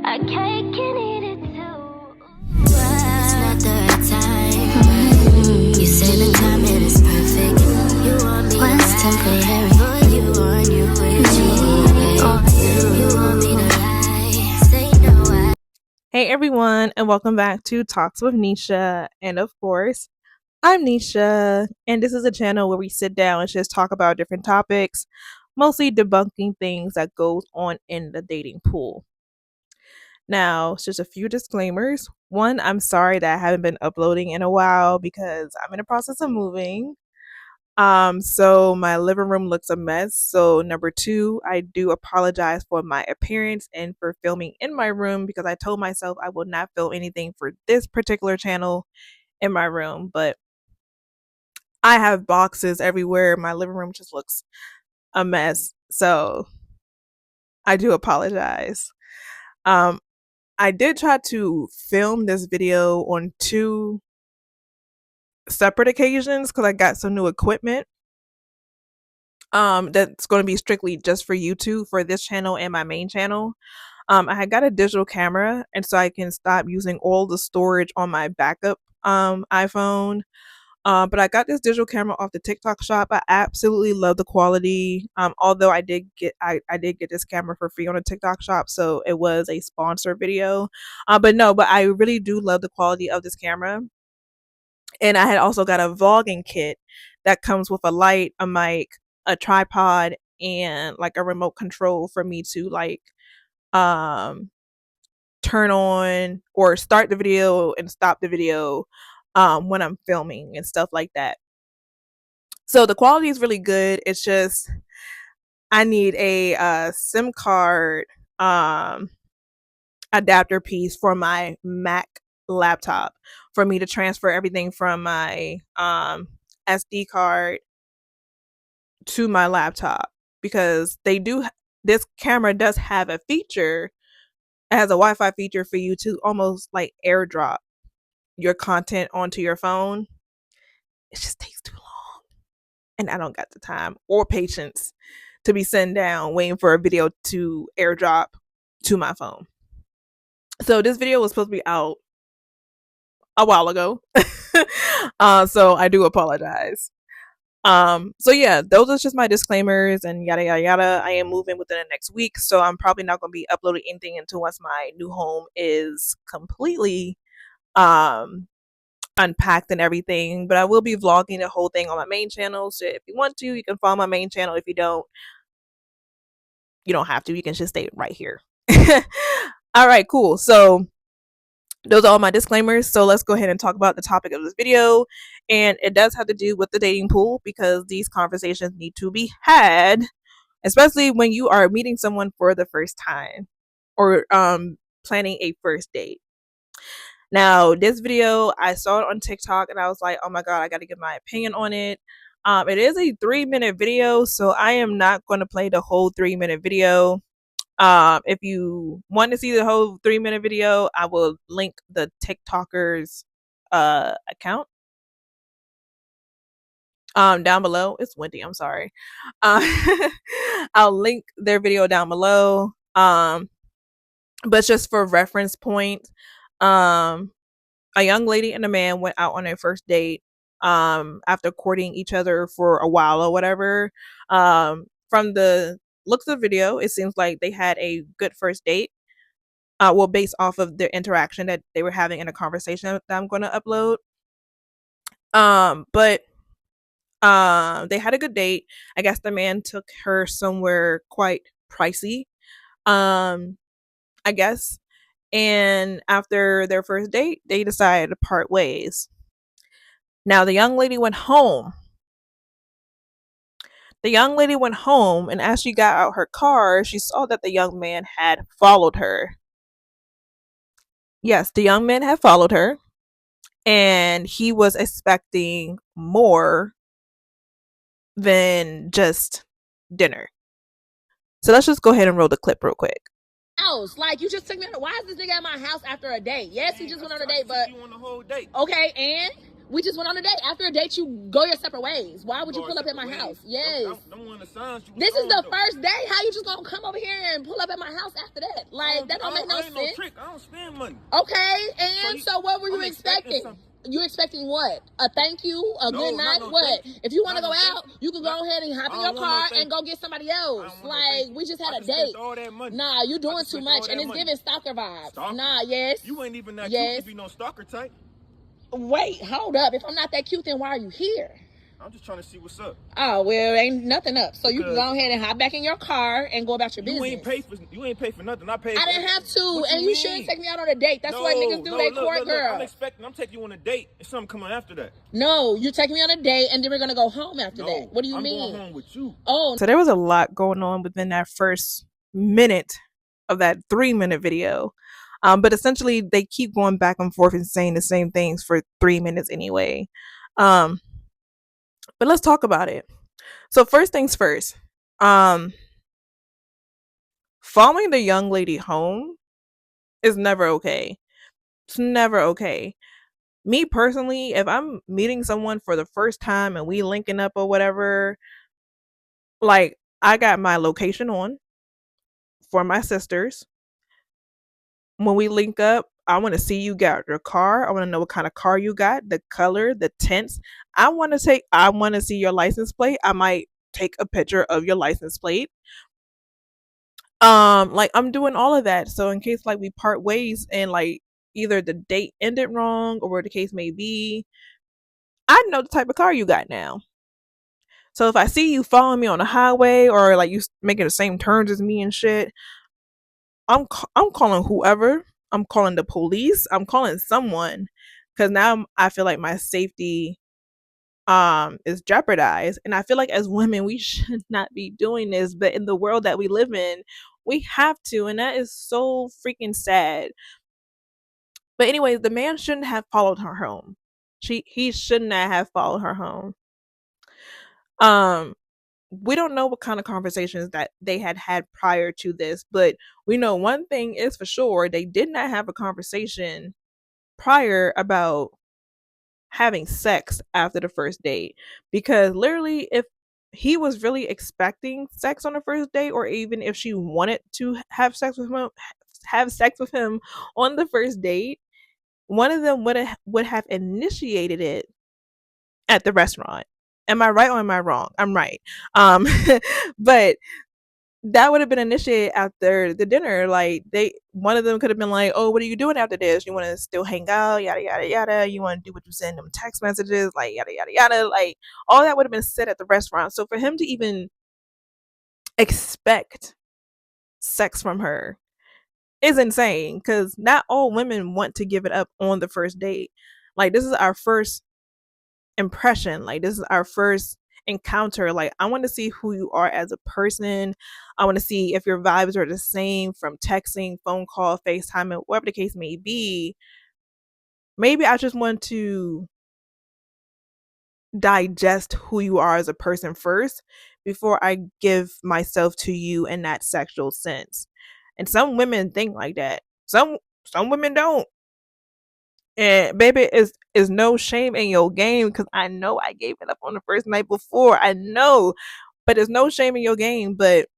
I can't get it too. It's not the right time. You say the timing is perfect. You want me to temporary for you on you with me. You want me to lie. Say no. Hey everyone, and welcome back to Talks with Nishaa. And of course, I'm Nishaa, and this is a channel where we sit down and just talk about different topics, mostly debunking things that goes on in the dating pool. Now, just a few disclaimers. One, I'm sorry that I haven't been uploading in a while because I'm in the process of moving. So my living room looks a mess. So number two, I do apologize for my appearance and for filming in my room because I told myself I will not film anything for this particular channel in my room, but I have boxes everywhere. My living room just looks a mess. So I do apologize. I did try to film this video on two separate occasions because I got some new equipment. That's going to be strictly just for YouTube for this channel and my main channel. I had got a digital camera, and so I can stop using all the storage on my backup iPhone. But I got this digital camera off the TikTok shop. I absolutely love the quality. Although I did get this camera for free on a TikTok shop, so it was a sponsored video. But I really do love the quality of this camera. And I had also got a vlogging kit that comes with a light, a mic, a tripod, and like a remote control for me to like turn on or start the video and stop the video when I'm filming and stuff like that. So the quality is really good. It's just I need a SIM card adapter piece for my Mac laptop for me to transfer everything from my SD card to my laptop, because this camera does have a feature. It has a Wi-Fi feature for you to almost like airdrop your content onto your phone. It just takes too long, and I don't got the time or patience to be sitting down waiting for a video to airdrop to my phone. So this video was supposed to be out a while ago. So I do apologize. So yeah, those are just my disclaimers and yada yada yada. I am moving within the next week, so I'm probably not gonna be uploading anything until once my new home is completely unpacked and everything. But I will be vlogging the whole thing on my main channel. So if you want to, you can follow my main channel. If you don't have to. You can just stay right here. All right, cool. So those are all my disclaimers. So let's go ahead and talk about the topic of this video. And it does have to do with the dating pool, because these conversations need to be had, especially when you are meeting someone for the first time or planning a first date. Now, this video, I saw it on TikTok and I was like, oh my God, I got to give my opinion on it. It is a 3-minute video, so I am not going to play the whole 3-minute video. If you want to see the whole 3-minute video, I will link the TikToker's account down below. It's windy, I'm sorry. I'll link their video down below. But just for reference point, a young lady and a man went out on their first date after courting each other for a while or whatever. From the looks of the video, it seems like they had a good first date. Well, based off of their interaction that they were having in a conversation that I'm going to upload. But they had a good date. I guess the man took her somewhere quite pricey, I guess. And after their first date, they decided to part ways. Now, the young lady went home. And as she got out her car, she saw that the young man had followed her. Yes, the young man had followed her, and he was expecting more than just dinner. So let's just go ahead and roll the clip real quick. Like, you just took me on. Why is this nigga at my house after a date? Yes, he just went on a date, but you on the whole date. Okay, and We just went on a date. After a date, you go your separate ways. Why would you pull up at my house? Yes. This is the first day. How you just gonna come over here and pull up at my house after that? Like, that don't make no sense. No trick. I don't spend money. Okay, and so what were you expecting? You expecting what? A thank you? A good night? What? If you want to go out, you can go ahead and hop in your car and go get somebody else. Like, we just had a date. Nah, you doing too much, and it's giving stalker vibes. Nah, yes. You ain't even that cute to be no stalker type. Wait, hold up. If I'm not that cute, then why are you here? I'm just trying to see what's up. Oh, well, ain't nothing up. So you can go ahead and hop back in your car and go about your business. You ain't pay for nothing. I paid. I didn't have to, and you shouldn't take me out on a date. That's what niggas do. They court girl. I'm taking you on a date. There's something coming after that. No, you're taking me on a date, and then we're gonna go home after that. What do you mean? I'm going home with you. Oh, So there was a lot going on within that first minute of that 3-minute video. But essentially they keep going back and forth and saying the same things for 3 minutes anyway. But let's talk about it. So first things first, following the young lady home is never okay. It's never okay. Me personally, if I'm meeting someone for the first time and we linking up or whatever, like, I got my location on for my sisters. When we link up, I want to see you get your car. I want to know what kind of car you got, the color, the tints. I want to see your license plate. I might take a picture of your license plate. Like, I'm doing all of that. So in case like we part ways and like either the date ended wrong or where the case may be, I know the type of car you got now. So if I see you following me on the highway or like you making the same turns as me and shit, I'm calling whoever. I'm calling the police. I'm calling someone, because now I feel like my safety is jeopardized, and I feel like as women we should not be doing this, but in the world that we live in, we have to, and that is so freaking sad. But anyways, the man shouldn't have followed her home. He should not have followed her home. We don't know what kind of conversations that they had prior to this, but we know one thing is for sure: they did not have a conversation prior about having sex after the first date. Because literally, if he was really expecting sex on the first date, or even if she wanted to have sex with him on the first date, one of them would have initiated it at the restaurant. Am I right or am I wrong? I'm right. But that would have been initiated after the dinner. Like, one of them could have been like, "Oh, what are you doing after this? You want to still hang out? Yada yada yada. You want to do what you send them text messages? Like yada yada yada." Like, all that would have been said at the restaurant. So for him to even expect sex from her is insane, because not all women want to give it up on the first date. Like, this is our first impression. Like, this is our first encounter. Like, I want to see who you are as a person. I want to see if your vibes are the same from texting, phone call, FaceTime, and whatever the case may be. Maybe I just want to digest who you are as a person first before I give myself to you in that sexual sense. And some women think like that. Some women don't. And baby, is no shame in your game, because I know I gave it up on the first night before. I know, but there's no shame in your game. But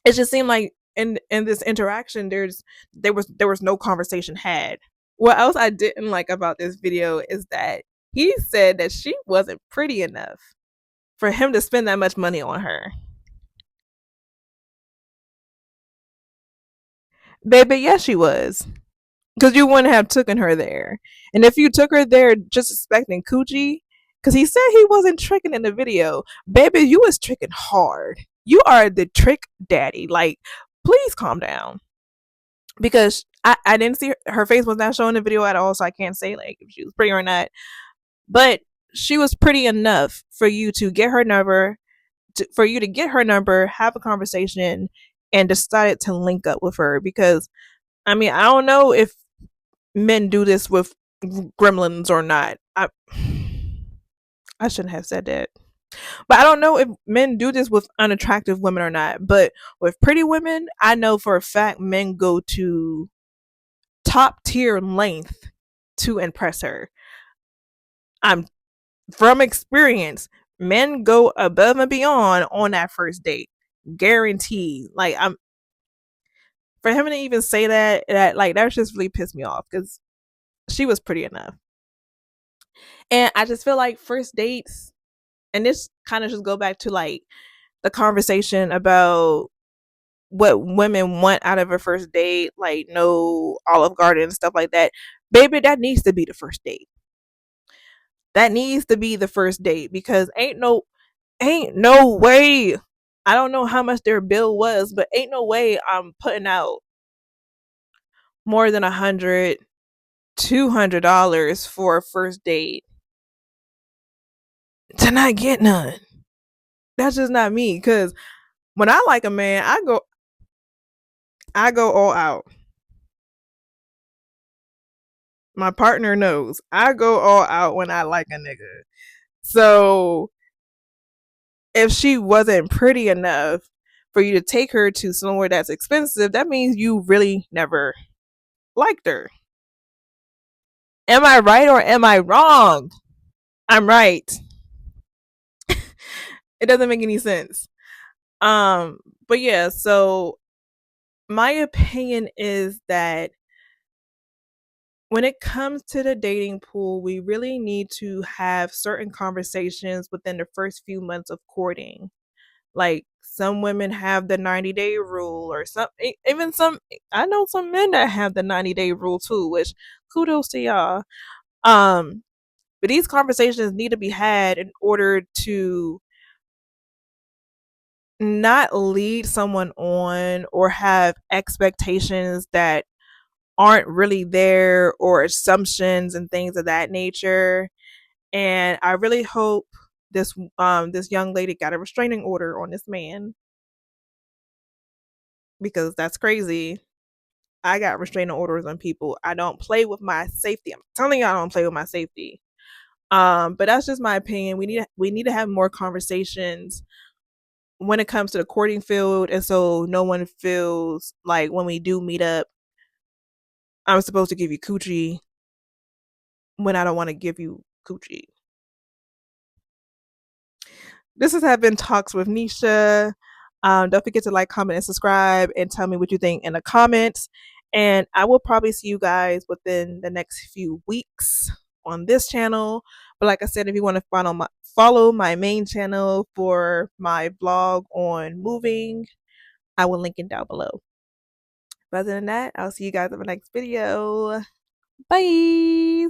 it just seemed like in this interaction, there was no conversation had. What else I didn't like about this video is that he said that she wasn't pretty enough for him to spend that much money on her. Baby, yes, she was. Because you wouldn't have taken her there. And if you took her there just expecting coochie, because he said he wasn't tricking in the video, baby, you was tricking hard. You are the trick daddy. Like, please calm down. Because I didn't see her face was not showing the video at all, so I can't say like if she was pretty or not. But she was pretty enough for you to get her number, have a conversation, and decided to link up with her. Because I mean, I don't know if men do this with gremlins or not. I shouldn't have said that. But I don't know if men do this with unattractive women or not. But with pretty women, I know for a fact men go to top tier length to impress her. I'm from experience, men go above and beyond on that first date. Guaranteed. Like I'm for him to even say that like that just really pissed me off because she was pretty enough. And I just feel like first dates, and this kind of just go back to like the conversation about what women want out of a first date, like no Olive Garden and stuff like that. Baby, that needs to be the first date. That needs to be the first date because ain't no way. I don't know how much their bill was, but ain't no way I'm putting out more than $100, $200 for a first date to not get none. That's just not me. Cause when I like a man, I go all out. My partner knows I go all out when I like a nigga. So if she wasn't pretty enough for you to take her to somewhere that's expensive, that means you really never liked her. Am I right or am I wrong? I'm right. It doesn't make any sense. But yeah, so my opinion is that when it comes to the dating pool, we really need to have certain conversations within the first few months of courting. Like some women have the 90-day rule, or some, even some, I know some men that have the 90-day rule too, which kudos to y'all. Um, but these conversations need to be had in order to not lead someone on or have expectations that aren't really there or assumptions and things of that nature. And I really hope this young lady got a restraining order on this man because that's crazy. I got restraining orders on people. I don't play with my safety. I'm telling you, I don't play with my safety. But that's just my opinion. We need to have more conversations when it comes to the courting field, and so no one feels like when we do meet up, I'm supposed to give you coochie when I don't want to give you coochie. This has been Talks with Nisha. Don't forget to like, comment, and subscribe, and tell me what you think in the comments. And I will probably see you guys within the next few weeks on this channel. But like I said, if you want to follow my main channel for my vlog on moving, I will link it down below. But other than that, I'll see you guys in the next video. Bye.